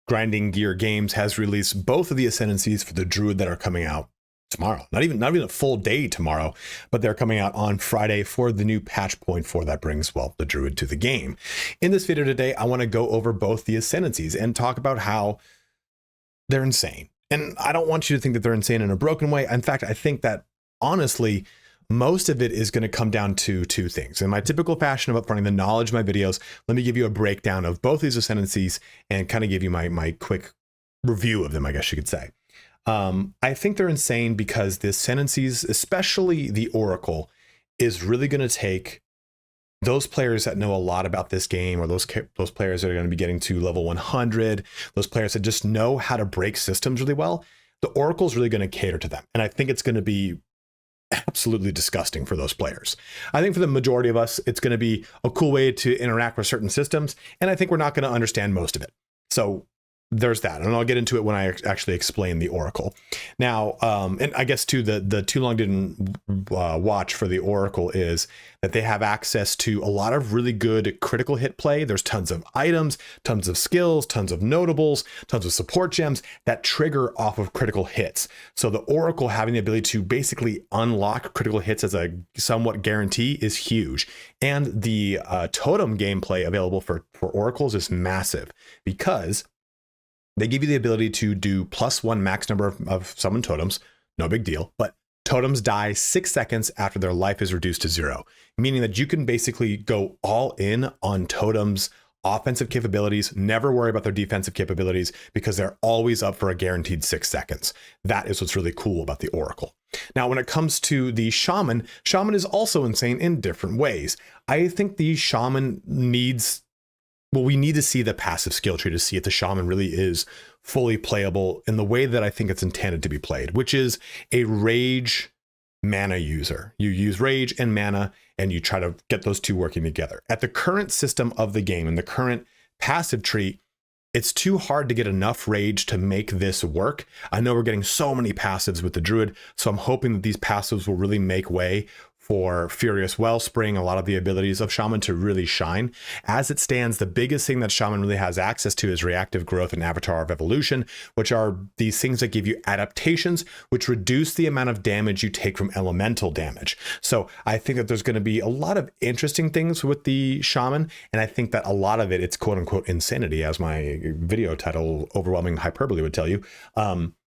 Grinding Gear Games has released both of the Ascendancies for the Druid that are coming out tomorrow. Not even a full day tomorrow, but they're coming out on Friday for the new patch 0.4 that brings, well, the Druid to the game. In this video today, I want to go over both the Ascendancies and talk about how they're insane. And I don't want you to think that they're insane in a broken way. In fact, I think that honestly, most of it is going to come down to two things. In my typical fashion of upfronting the knowledge of my videos, let me give you a breakdown of both these Ascendancies and kind of give you my quick review of them, I guess you could say. I think they're insane because the Ascendancies, especially the Oracle, is really going to take those players that know a lot about this game, or those players that are going to be getting to level 100, those players that just know how to break systems really well. The Oracle is really going to cater to them. And I think it's going to be absolutely disgusting for those players. I think for the majority of us, it's going to be a cool way to interact with certain systems. And I think we're not going to understand most of it. So there's that, and I'll get into it when I actually explain the Oracle. Now, and I guess too, the too long didn't watch for the Oracle is that they have access to a lot of really good critical hit play. There's tons of items, tons of skills, tons of notables, tons of support gems that trigger off of critical hits. So the Oracle having the ability to basically unlock critical hits as a somewhat guarantee is huge. And the totem gameplay available for Oracles is massive because they give you the ability to do +1 max number of summoned totems, no big deal, but totems die 6 seconds after their life is reduced to 0, meaning that you can basically go all in on totems' offensive capabilities, never worry about their defensive capabilities because they're always up for a guaranteed 6 seconds. That is what's really cool about the Oracle. Now, when it comes to the Shaman, Shaman is also insane in different ways. I think the Shaman needs... Well, we need to see the passive skill tree to see if the Shaman really is fully playable in the way that I think it's intended to be played, which is a rage mana user. You use rage and mana, and you try to get those two working together. At the current system of the game and the current passive tree, it's too hard to get enough rage to make this work. I know we're getting so many passives with the Druid, so I'm hoping that these passives will really make way for Furious Wellspring, a lot of the abilities of Shaman to really shine. As it stands, the biggest thing that Shaman really has access to is reactive growth and avatar of evolution, which are these things that give you adaptations, which reduce the amount of damage you take from elemental damage. So I think that there's going to be a lot of interesting things with the Shaman, and I think that a lot of it's quote unquote insanity, as my video title, Overwhelming Hyperbole, would tell you.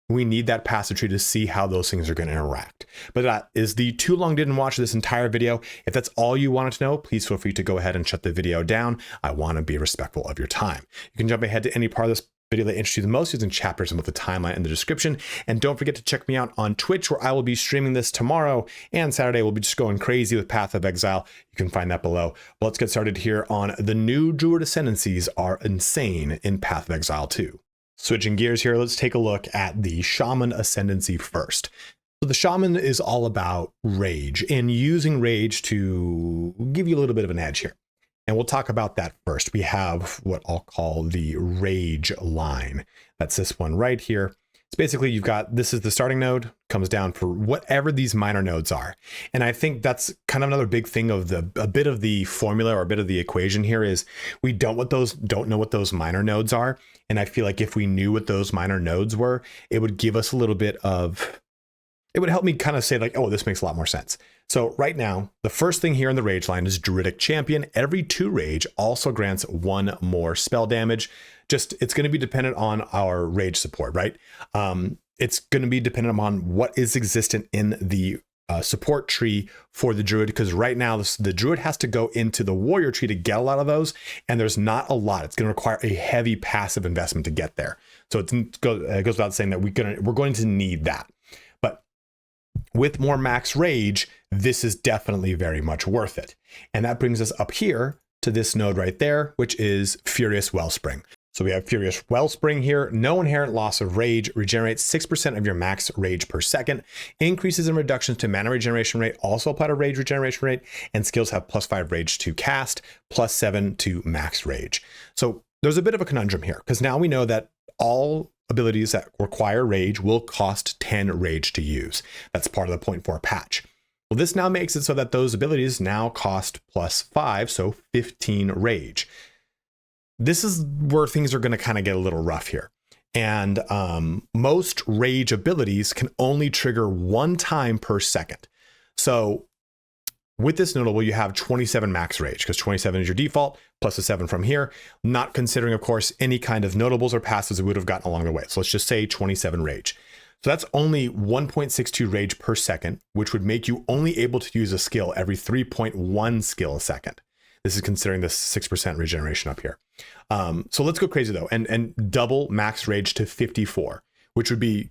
We need that passive tree to see how those things are going to interact. But that is the too long didn't watch this entire video. If that's all you wanted to know, please feel free to go ahead and shut the video down. I want to be respectful of your time. You can jump ahead to any part of this video that interests you the most using chapters and with the timeline in the description. And don't forget to check me out on Twitch, where I will be streaming this tomorrow, and Saturday we'll be just going crazy with Path of Exile. You can find that below. But let's get started here on the new Druid Ascendancies are insane in Path of Exile 2. Switching gears here, let's take a look at the Shaman Ascendancy first. So the Shaman is all about rage and using rage to give you a little bit of an edge here. And we'll talk about that first. We have what I'll call the rage line. That's this one right here. It's basically, you've got, this is the starting node, comes down for whatever these minor nodes are. And I think that's kind of another big thing of a bit of the formula or a bit of the equation here is we don't know what those minor nodes are. And I feel like if we knew what those minor nodes were, it would give us a little bit of, it would help me kind of say like, oh, this makes a lot more sense. So right now, the first thing here in the rage line is Druidic Champion. Every 2 rage also grants 1 more spell damage. Just, it's going to be dependent on our rage support, right? It's going to be dependent upon what is existent in the support tree for the Druid, because right now the Druid has to go into the warrior tree to get a lot of those, and there's not a lot. It's going to require a heavy passive investment to get there. So it goes without saying that we're going to need that. But with more max rage, this is definitely very much worth it. And that brings us up here to this node right there, which is Furious Wellspring. So we have Furious Wellspring here. No inherent loss of rage. Regenerates 6% of your max rage per second. Increases and reductions to mana regeneration rate also apply to rage regeneration rate. And skills have +5 rage to cast, +7 to max rage. So there's a bit of a conundrum here, because now we know that all abilities that require rage will cost 10 rage to use. That's part of the 0.4 patch. Well, this now makes it so that those abilities now cost +5, so 15 rage. this is where things are going to kind of get a little rough here. And most rage abilities can only trigger 1 time per second. So with this notable, you have 27 max rage, because 27 is your default, plus a 7 from here, not considering, of course, any kind of notables or passives we would have gotten along the way. So let's just say 27 rage. So that's only 1.62 rage per second, which would make you only able to use a skill every 3.1 skill a second. This is considering the 6% regeneration up here. So let's go crazy though, and double max rage to 54, which would be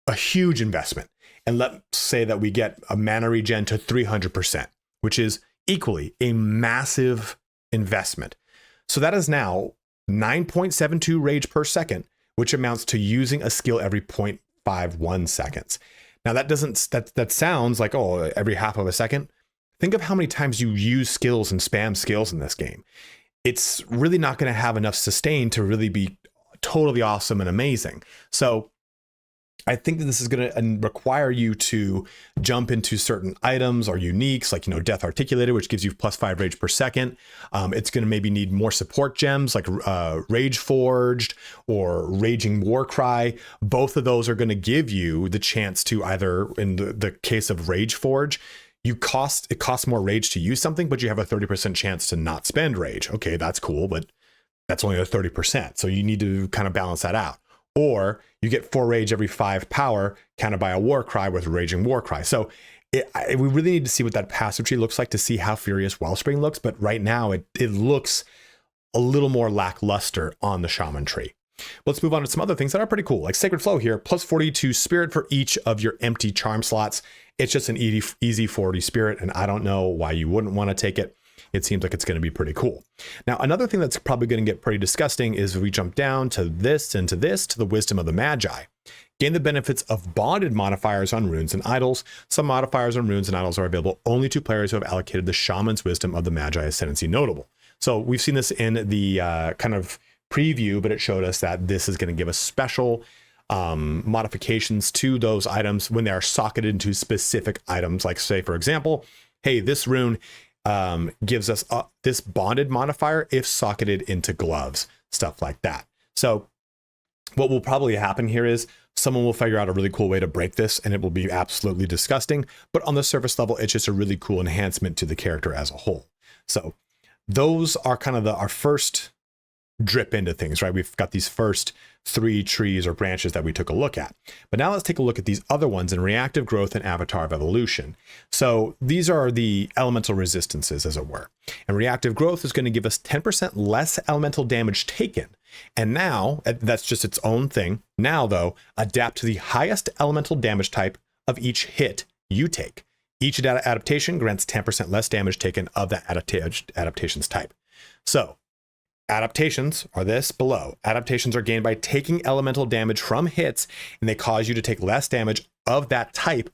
a huge investment. And let's say that we get a mana regen to 300%, which is equally a massive investment. So that is now 9.72 rage per second, which amounts to using a skill every 0.51 seconds. Now that sounds like, oh, every half of a second. Think of how many times you use skills and spam skills in this game. It's really not going to have enough sustain to really be totally awesome and amazing. So I think that this is going to require you to jump into certain items or uniques, like, Death Articulated, which gives you +5 rage per second. It's going to maybe need more support gems like Rage Forged or Raging Warcry. Both of those are going to give you the chance to either, in the case of Rage Forge, it costs more rage to use something, but you have a 30% chance to not spend rage. Okay, that's cool, but that's only a 30%. So you need to kind of balance that out. Or you get 4 rage every 5 power, countered by a Warcry with Raging Warcry. So we really need to see what that passive tree looks like to see how Furious Wellspring looks. But right now it looks a little more lackluster on the Shaman tree. Let's move on to some other things that are pretty cool, like Sacred Flow here, +42 spirit for each of your empty charm slots. It's just an easy 40 spirit, and I don't know why you wouldn't want to take it. It seems like it's going to be pretty cool. Now, another thing that's probably going to get pretty disgusting is if we jump down to this and to this, to the Wisdom of the Magi. Gain the benefits of bonded modifiers on runes and idols. Some modifiers on runes and idols are available only to players who have allocated the Shaman's Wisdom of the Magi Ascendancy notable. So we've seen this in the kind of preview, but it showed us that this is going to give us special modifications to those items when they are socketed into specific items. Like, say, for example, hey, this rune gives us this bonded modifier if socketed into gloves, stuff like that. So what will probably happen here is someone will figure out a really cool way to break this, and it will be absolutely disgusting. But on the surface level, it's just a really cool enhancement to the character as a whole. So those are kind of our first drip into things, right? We've got these first 3 trees or branches that we took a look at. But now let's take a look at these other ones in Reactive Growth and Avatar of Evolution. So these are the elemental resistances, as it were. And Reactive Growth is going to give us 10% less elemental damage taken. And now, that's just its own thing. Now, though, adapt to the highest elemental damage type of each hit you take. Each adaptation grants 10% less damage taken of that adaptation's type. So adaptations are this below. Adaptations are gained by taking elemental damage from hits, and they cause you to take less damage of that type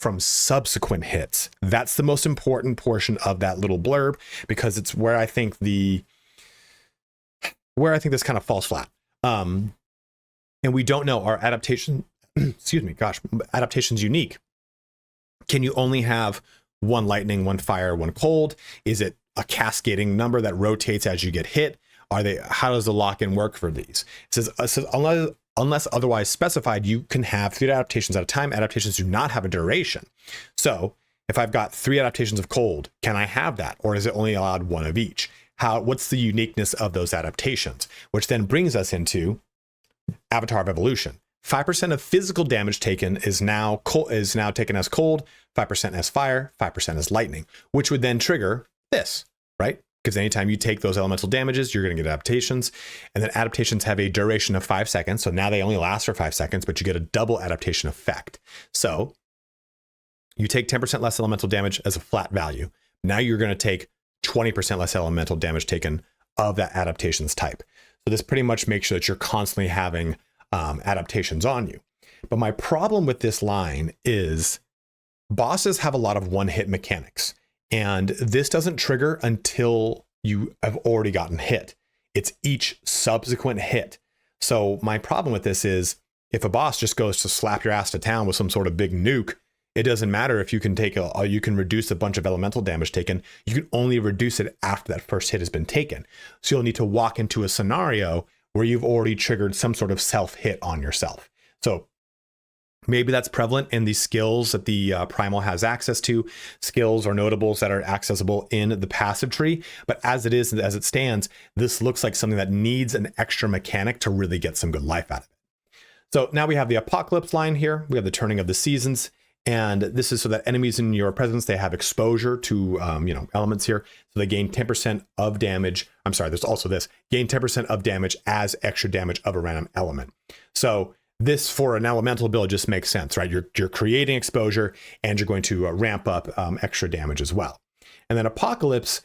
from subsequent hits. That's the most important portion of that little blurb, because it's where I think this kind of falls flat. And we don't know, are adaptation, adaptations unique? Can you only have 1 lightning, 1 fire, 1 cold? Is it a cascading number that rotates as you get hit? How does the lock-in work for these? It says unless otherwise specified, you can have 3 adaptations at a time. Adaptations do not have a duration. So if I've got 3 adaptations of cold, can I have that? Or is it only allowed 1 of each? What's the uniqueness of those adaptations? Which then brings us into Avatar of Evolution. 5% of physical damage taken is now taken as cold, 5% as fire, 5% as lightning, which would then trigger this, right? Because anytime you take those elemental damages, you're going to get adaptations. And then adaptations have a duration of 5 seconds. So now they only last for 5 seconds, but you get a double adaptation effect. So you take 10% less elemental damage as a flat value. Now you're going to take 20% less elemental damage taken of that adaptation's type. So this pretty much makes sure that you're constantly having adaptations on you. But my problem with this line is bosses have a lot of one-hit mechanics. And this doesn't trigger until you have already gotten hit. It's each subsequent hit. So my problem with this is if a boss just goes to slap your ass to town with some sort of big nuke, it doesn't matter if you can take you can reduce a bunch of elemental damage taken. You can only reduce it after that first hit has been taken. So you'll need to walk into a scenario where you've already triggered some sort of self hit on yourself. So maybe that's prevalent in the skills that the Primal has access to, skills or notables that are accessible in the passive tree. But as it is, as it stands, this looks like something that needs an extra mechanic to really get some good life out of it. So now we have the Apocalypse line here. We have the Turning of the Seasons. And this is so that enemies in your presence, they have exposure to, elements here. So they gain 10% of damage. I'm sorry, there's also this, gain 10% of damage as extra damage of a random element. So this for an elemental build just makes sense, right? You're creating exposure and you're going to ramp up extra damage as well. And then Apocalypse,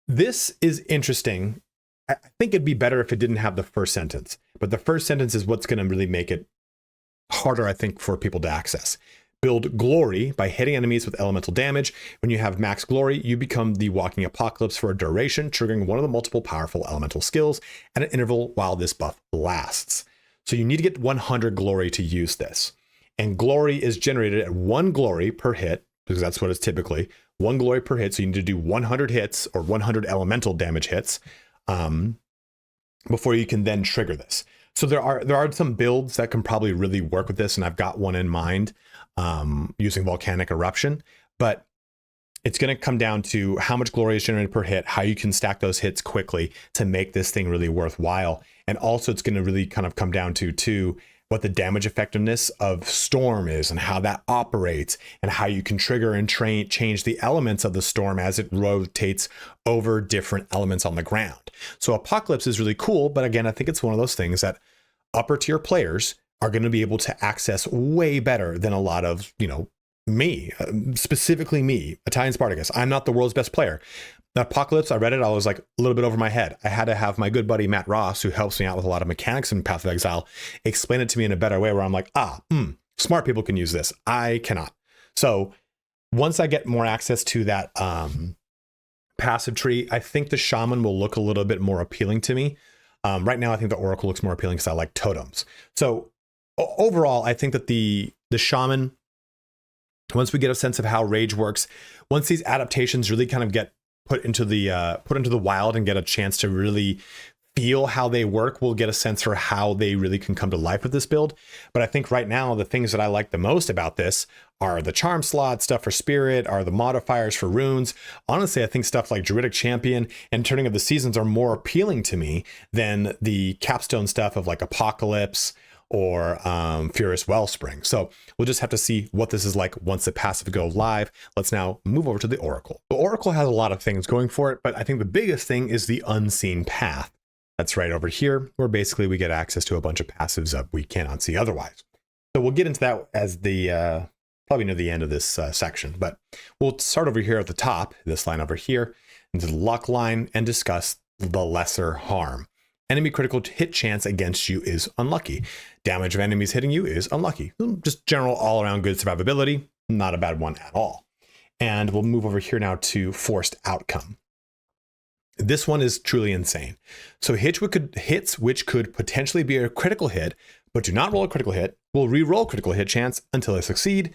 this is interesting. I think it'd be better if it didn't have the first sentence, but the first sentence is what's going to really make it harder, I think, for people to access. Build glory by hitting enemies with elemental damage. When you have max glory, you become the walking apocalypse for a duration, triggering one of the multiple powerful elemental skills at an interval while this buff lasts. So you need to get 100 glory to use this. And glory is generated at 1 glory per hit, because that's what it's typically, 1 glory per hit. So you need to do 100 hits or 100 elemental damage hits before you can then trigger this. So there are some builds that can probably really work with this, and I've got one in mind using Volcanic Eruption, but it's going to come down to how much glory is generated per hit, how you can stack those hits quickly to make this thing really worthwhile. And also it's going to really kind of come down to what the damage effectiveness of Storm is and how that operates and how you can trigger and change the elements of the Storm as it rotates over different elements on the ground. So Apocalypse is really cool, but again, I think it's one of those things that upper tier players are going to be able to access way better than a lot of, me, specifically me, ItalianSpartacus. I'm not the world's best player. The Apocalypse, I read it, I was like a little bit over my head. I had to have my good buddy Matt Ross, who helps me out with a lot of mechanics in Path of Exile, explain it to me in a better way where I'm like, smart people can use this. I cannot. So once I get more access to that passive tree, I think the Shaman will look a little bit more appealing to me. Right now, I think the Oracle looks more appealing because I like totems. So overall, I think that the Shaman, once we get a sense of how Rage works, once these adaptations really kind of get put into the wild and get a chance to really feel how they work, we'll get a sense for how they really can come to life with this build. But I think right now, the things that I like the most about this are the charm slot, stuff for spirit, are the modifiers for runes. Honestly, I think stuff like Druidic Champion and Turning of the Seasons are more appealing to me than the capstone stuff of like Apocalypse or Furious Wellspring. So we'll just have to see what this is like once the passive go live. Let's now move over to the Oracle. The Oracle has a lot of things going for it, but I think the biggest thing is the unseen path. That's right over here, where basically we get access to a bunch of passives that we cannot see otherwise. So we'll get into that as the probably near the end of this section, but we'll start over here at the top, this line over here, into the luck line, and discuss the lesser harm. Enemy critical hit chance against you is unlucky. Damage of enemies hitting you is unlucky. Just general all around good survivability, not a bad one at all. And we'll move over here now to forced outcome. This one is truly insane. So hits which could potentially be a critical hit, but do not roll a critical hit, will re-roll critical hit chance until they succeed.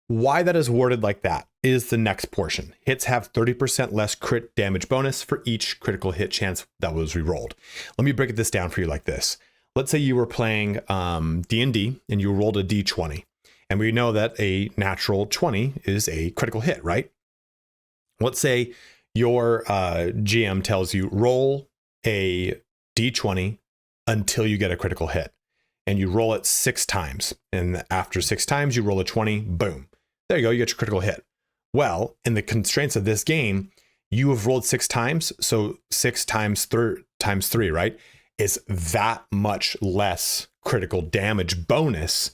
Why that is worded like that is the next portion. Hits have 30% less crit damage bonus for each critical hit chance that was re-rolled. Let me break this down for you like this. Let's say you were playing D&D and you rolled a D20. And we know that a natural 20 is a critical hit, right? Let's say your GM tells you roll a D20 until you get a critical hit. And you roll it 6 times. And after 6 times, you roll a 20, boom. There you go, you get your critical hit. Well, in the constraints of this game, you have rolled 6 times. So 6 times 3, right? Is that much less critical damage bonus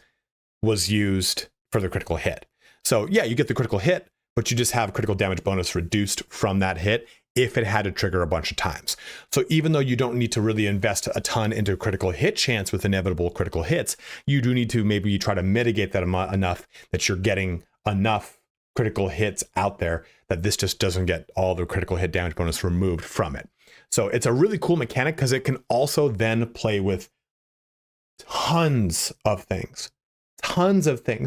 was used for the critical hit. So yeah, you get the critical hit, but you just have critical damage bonus reduced from that hit if it had to trigger a bunch of times. So even though you don't need to really invest a ton into critical hit chance with inevitable critical hits, you do need to maybe try to mitigate that enough that you're getting enough critical hits out there that this just doesn't get all the critical hit damage bonus removed from it. So it's a really cool mechanic because it can also then play with tons of things.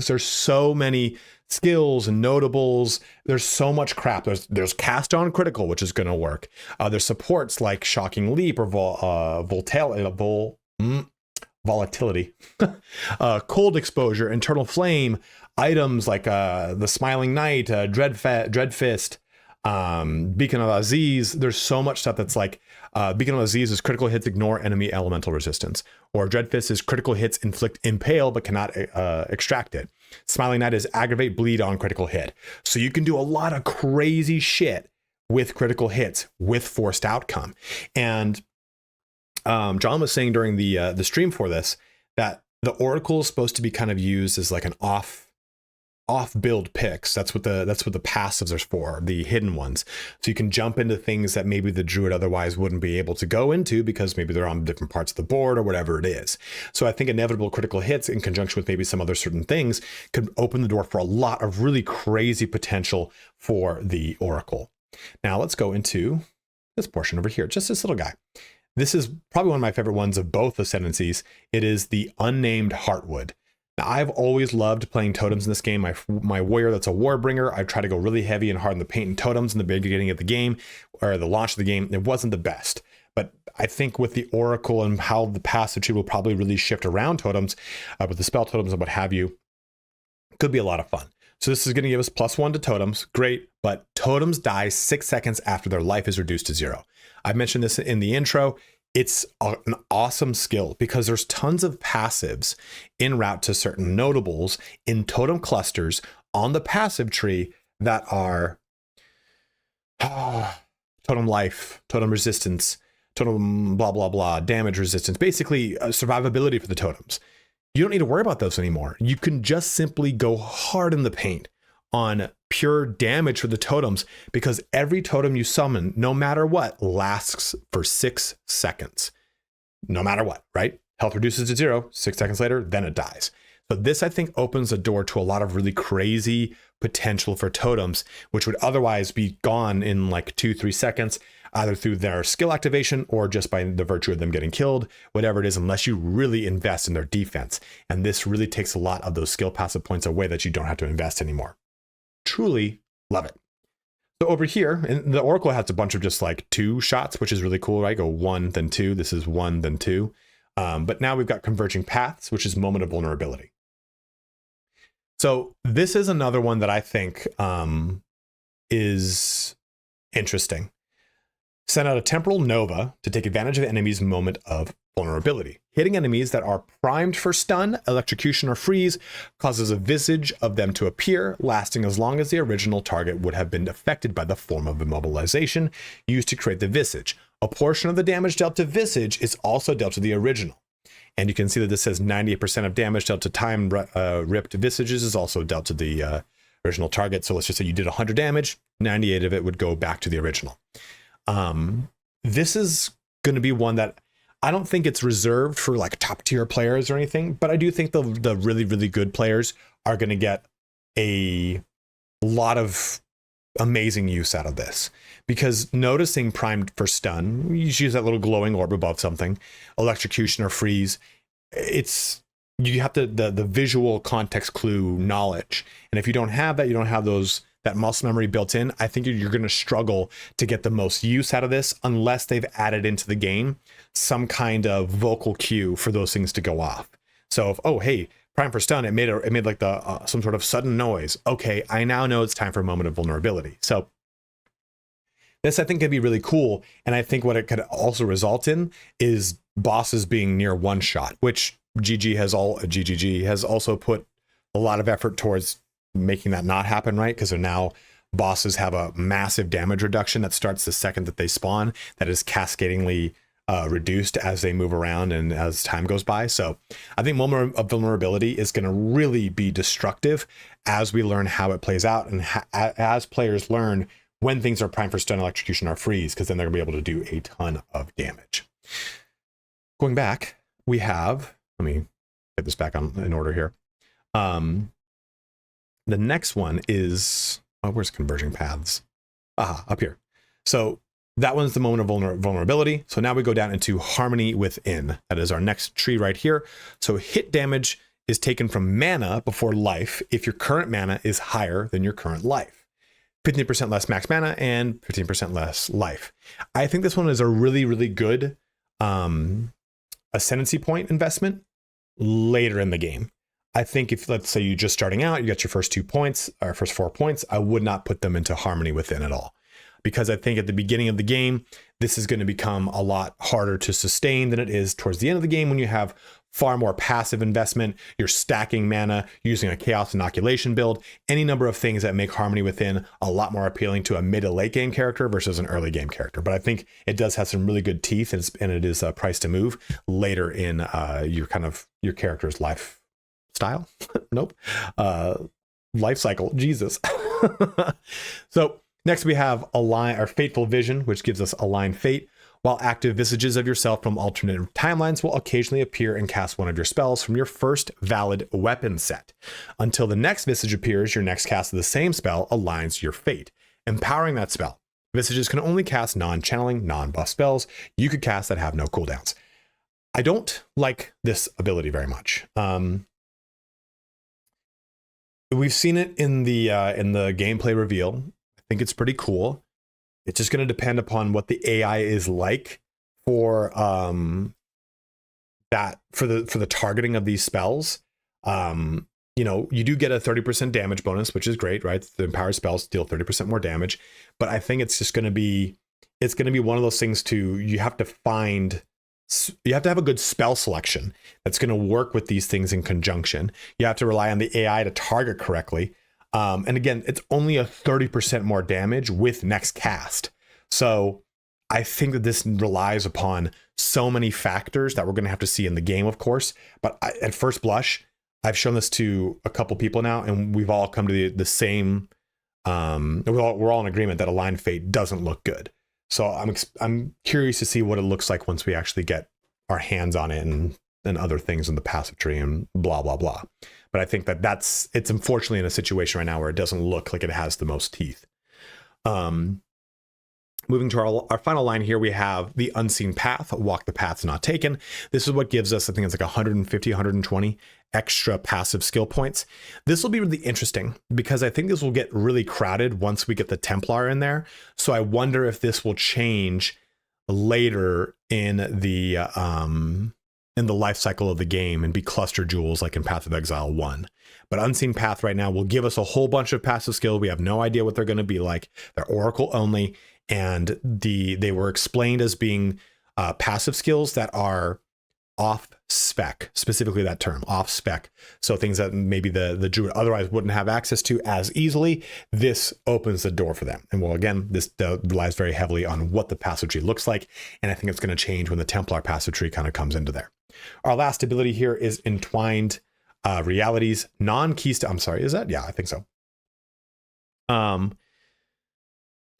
There's so many skills and notables. There's so much crap. There's cast on critical, which is going to work. There's supports like Shocking Leap or volatility, cold exposure, internal flame, items like the Smiling Knight, Dread Fist, Beacon of Aziz. There's so much stuff that's like Beacon of Aziz is critical hits ignore enemy elemental resistance, or Dread Fist is critical hits inflict impale but cannot extract it. Smiling Knight is aggravate bleed on critical hit. So you can do a lot of crazy shit with critical hits with forced outcome. And John was saying during the stream for this that the Oracle is supposed to be kind of used as like an off build picks. That's what the passives are for, the hidden ones. So you can jump into things that maybe the Druid otherwise wouldn't be able to go into because maybe they're on different parts of the board or whatever it is. So I think inevitable critical hits in conjunction with maybe some other certain things could open the door for a lot of really crazy potential for the Oracle. Now let's go into this portion over here, just this little guy. This is probably one of my favorite ones of both Ascendancies. It is the Unnamed Heartwood. Now, I've always loved playing totems in this game. My warrior that's a warbringer, I try to go really heavy and hard in the paint and totems in the beginning of the game, or the launch of the game. It wasn't the best. But I think with the Oracle and how the passive tree will probably really shift around totems, with the spell totems and what have you, could be a lot of fun. So this is going to give us +1 to totems. Great, but totems die 6 seconds after their life is reduced to 0. I mentioned this in the intro. It's an awesome skill because there's tons of passives en route to certain notables in totem clusters on the passive tree that are totem life, totem resistance, totem blah, blah, blah, damage resistance, basically survivability for the totems. You don't need to worry about those anymore. You can just simply go hard in the paint on pure damage for the totems because every totem you summon, no matter what, lasts for 6 seconds. No matter what, right? Health reduces to 0, 6 seconds later, then it dies. So this, I think, opens the door to a lot of really crazy potential for totems, which would otherwise be gone in like 2-3 seconds, either through their skill activation or just by the virtue of them getting killed, whatever it is, unless you really invest in their defense. And this really takes a lot of those skill passive points away that you don't have to invest anymore. Truly love it. So over here, and the Oracle has a bunch of just like 2 shots, which is really cool, right? Go 1, then 2. This is 1, then 2. But now we've got Converging Paths, which is Moment of Vulnerability. So this is another one that I think is interesting. Send out a Temporal Nova to take advantage of enemies' moment of vulnerability. Hitting enemies that are primed for stun, electrocution, or freeze causes a visage of them to appear, lasting as long as the original target would have been affected by the form of immobilization used to create the visage. A portion of the damage dealt to visage is also dealt to the original. And you can see that this says 98% of damage dealt to time ripped visages is also dealt to the original target. So let's just say you did 100 damage, 98 of it would go back to the original. This is going to be one that I don't think it's reserved for like top tier players or anything, but I do think the really, really good players are going to get a lot of amazing use out of this, because noticing primed for stun, you use that little glowing orb above something, electrocution or freeze. You have the visual context clue knowledge. And if you don't have that, you don't have that muscle memory built in, I think you're going to struggle to get the most use out of this unless they've added into the game some kind of vocal cue for those things to go off. So if, oh, hey, prime for stun, it made like some sort of sudden noise. Okay, I now know it's time for a moment of vulnerability. So this, I think, could be really cool. And I think what it could also result in is bosses being near one shot, which GGG has also put a lot of effort towards making that not happen, right? Because now bosses have a massive damage reduction that starts the second that they spawn, that is cascadingly reduced as they move around and as time goes by. So I think moment of vulnerability is going to really be destructive as we learn how it plays out, and as players learn when things are primed for stun, electrocution, or freeze, because then they're going to be able to do a ton of damage. Going back, we have, let me get this back in order here. The next one is, where's Converging Paths? Up here. So that one's the moment of vulnerability. So now we go down into Harmony Within. That is our next tree right here. So hit damage is taken from mana before life if your current mana is higher than your current life. 15% less max mana and 15% less life. I think this one is a really, really good ascendancy point investment later in the game. I think if, let's say, you're just starting out, you got your first 2 points or first 4 points, I would not put them into Harmony Within at all. Because I think at the beginning of the game, this is going to become a lot harder to sustain than it is towards the end of the game when you have far more passive investment. You're stacking mana using a Chaos Inoculation build, any number of things that make Harmony Within a lot more appealing to a mid to late game character versus an early game character. But I think it does have some really good teeth, and it is priced to move later in your character's lifestyle. Nope. Life cycle. Jesus. So next we have Fateful Vision, which gives us Align Fate. While active, visages of yourself from alternate timelines will occasionally appear and cast one of your spells from your first valid weapon set. Until the next visage appears, your next cast of the same spell aligns your fate, empowering that spell. Visages can only cast non-channeling, non-buff spells you could cast that have no cooldowns. I don't like this ability very much. We've seen it in the gameplay reveal. I think it's pretty cool. It's just going to depend upon what the AI is like for the targeting of these spells. You do get a 30% damage bonus, which is great, right? The empowered spells deal 30% more damage, but I think it's just going to be one of those things you have to have a good spell selection that's going to work with these things in conjunction. You have to rely on the AI to target correctly. And again, it's only a 30% more damage with next cast. So I think that this relies upon so many factors that we're going to have to see in the game, of course. But at first blush, I've shown this to a couple people now, and we've all come to the same. We're all in agreement that Align Fate doesn't look good. So I'm curious to see what it looks like once we actually get our hands on it and other things in the passive tree and blah, blah, blah. But I think it's unfortunately in a situation right now where it doesn't look like it has the most teeth. Moving to our final line here, we have the Unseen Path, Walk the Paths Not Taken. This is what gives us, I think it's like 150, 120 extra passive skill points. This will be really interesting because I think this will get really crowded once we get the Templar in there. So I wonder if this will change later in the life cycle of the game and be cluster jewels like in Path of Exile 1. But Unseen Path right now will give us a whole bunch of passive skill. We have no idea what they're going to be like. They're Oracle only, and they were explained as being passive skills that are off spec, specifically that term, off spec. So things that maybe the Druid otherwise wouldn't have access to as easily. This opens the door for them. And well, again, this relies very heavily on what the passive tree looks like. And I think it's going to change when the Templar passive tree kind of comes into there. Our last ability here is Entwined Realities, non-keystone. I'm sorry, is that? Yeah, I think so. So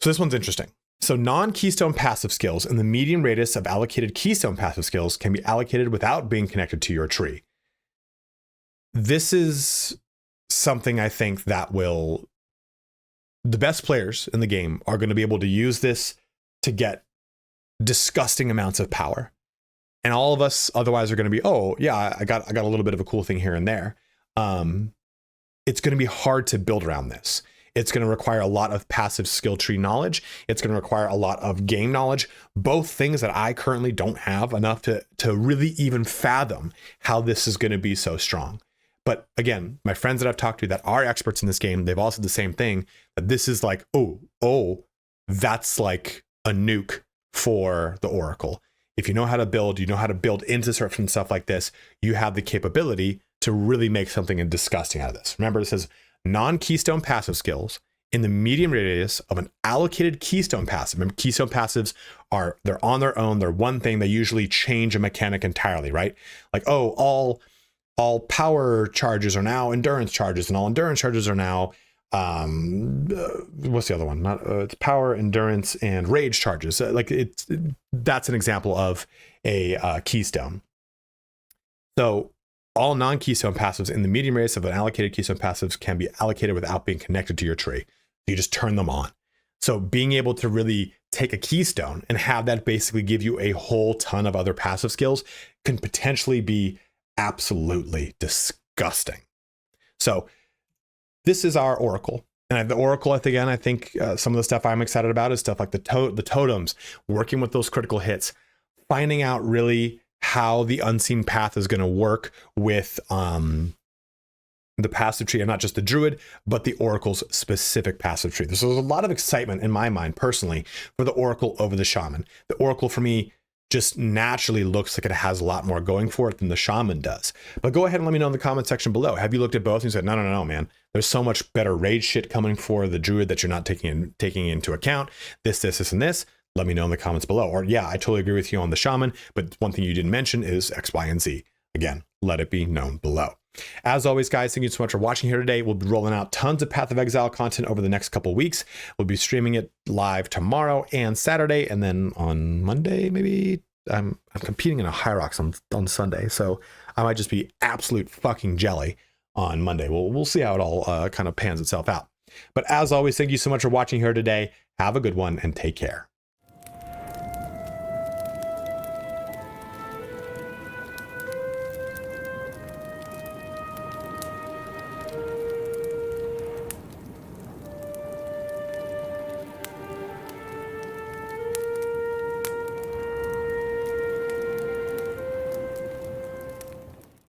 this one's interesting. So non-keystone passive skills in the medium radius of allocated keystone passive skills can be allocated without being connected to your tree. This is something I think that the best players in the game are going to be able to use this to get disgusting amounts of power. And all of us otherwise are going to be, oh yeah, I got a little bit of a cool thing here and there. It's going to be hard to build around this. It's going to require a lot of passive skill tree knowledge. It's going to require a lot of game knowledge, both things that I currently don't have enough to really even fathom how this is going to be so strong. But again, my friends that I've talked to that are experts in this game, they've all said the same thing, that this is like, oh, that's like a nuke for the Oracle. If you know how to build, into certain stuff like this, you have the capability to really make something disgusting out of this. Remember, this says non-keystone passive skills in the medium radius of an allocated keystone passive. Remember, keystone passives they're on their own. They're one thing. They usually change a mechanic entirely, right? Like, all power charges are now endurance charges, and all endurance charges are now, what's the other one? It's power, endurance, and rage charges. That's an example of a keystone. So all non-keystone passives in the medium radius of an allocated keystone passives can be allocated without being connected to your tree. You just turn them on. So being able to really take a keystone and have that basically give you a whole ton of other passive skills can potentially be absolutely disgusting. So this is our Oracle. And the Oracle, again, I think some of the stuff I'm excited about is stuff like the totems, working with those critical hits, finding out really how the unseen path is going to work with the passive tree, and not just the Druid, but the Oracle's specific passive tree. There's a lot of excitement in my mind personally for the Oracle over the Shaman. The Oracle for me just naturally looks like it has a lot more going for it than the Shaman does. But go ahead and let me know in the comment section below. Have you looked at both and said, no, man, there's so much better raid shit coming for the Druid that you're not taking into account. This, and this. Let me know in the comments below. Or yeah, I totally agree with you on the Shaman, but one thing you didn't mention is X, Y, and Z. Again, let it be known below. As always, guys, thank you so much for watching here today. We'll be rolling out tons of Path of Exile content over the next couple weeks. We'll be streaming it live tomorrow and Saturday, and then on Monday, maybe I'm competing in a Hyrox on Sunday, so I might just be absolute fucking jelly on Monday. We'll see how it all kind of pans itself out. But as always, thank you so much for watching here today. Have a good one and take care.